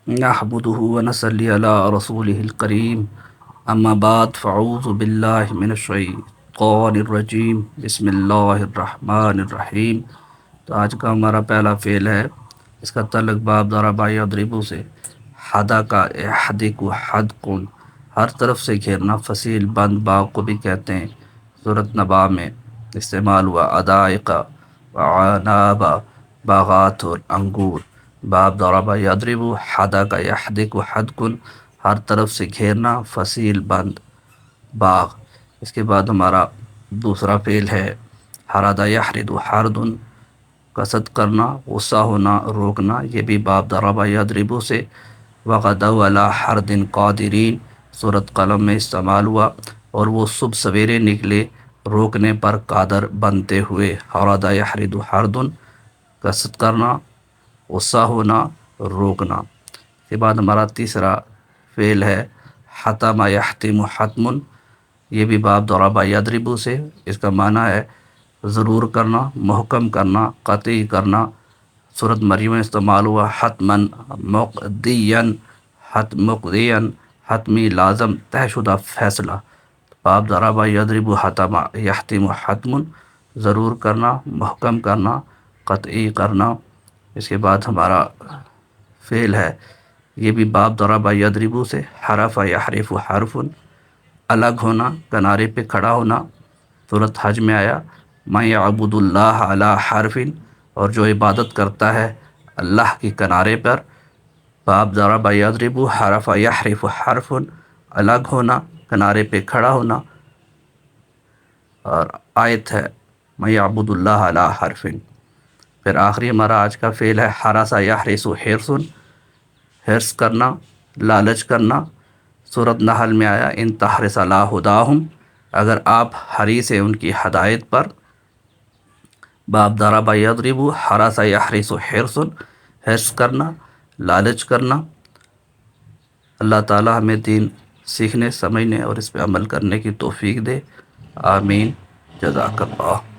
نحمده ونصلي على رسوله الكريم اما بعد فاعوذ بالله من الشیطان الرجیم بسم اللہ الرحمن الرحیم۔ تو آج کا ہمارا پہلا فعل ہے، اس کا تعلق باب ضربہ یضربو سے۔ حدا کا احدق و حدقن، ہر طرف سے گھیرنا، فصیل بند باغ کو بھی کہتے ہیں۔ سورۃ نبا میں استعمال ہوا۔ ادائقہ وعنابہ، باغات اور انگور۔ باب ضربہ یضربو حدا کا یحدق و حدقن، ہر طرف سے گھیرنا، فصیل بند باغ۔ اس کے بعد ہمارا دوسرا فعل ہے حرد یحرد حردن، قصد کرنا، غصہ ہونا، روکنا، یہ بھی باب ضربہ یضربو سے۔ وغدوا علی حرد قادرین، سورۃ قلم میں استعمال ہوا، اور وہ صبح سویرے نکلے روکنے پر قادر بنتے ہوئے۔ حرد یحرد حردن، قصد کرنا، غصہ ہونا، روکنا۔ اس کے بعد ہمارا تیسرا فعل ہے حتم یحتم حتم، یہ بھی باب ضربہ یضربو سے۔ اس کا معنی ہے ضرور کرنا، محکم کرنا، قطعی کرنا۔ سورۃ مریم میں استعمال ہوا۔ حتماً مقضیاً، مقضیاً، حتمی، لازم، طے شدہ فیصلہ۔ باب ضربہ یضربو حتم یحتم حتم، ضرور کرنا، محکم کرنا، قطعی کرنا۔ اس کے بعد ہمارا فعل ہے، یہ بھی باب ضربہ یضربو سے۔ حرف یحرف حرف، الگ ہونا، کنارے پہ کھڑا ہونا۔ سورۃ حج میں آیا من یعبد اللہ علی حرف، اور جو عبادت کرتا ہے اللہ کی کنارے پر۔ باب ضربہ یضربو حرف یحرف حرف، الگ ہونا، کنارے پہ کھڑا ہونا۔ اور آیت ہے من یعبد اللہ علی حرف۔ پھر آخری ہمارا آج کا فعل ہے حرس یحرس حرص، حرص کرنا، لالچ کرنا۔ سورۃ نحل میں آیا ان تحرص علی ہداہم، اگر آپ حریص ہیں ان کی ہدایت پر۔ باب ضربہ یضربو حرس یحرس حرص، حرص کرنا، لالچ کرنا۔ اللہ تعالی ہمیں دین سیکھنے، سمجھنے اور اس پہ عمل کرنے کی توفیق دے، آمین۔ جزاک اللہ۔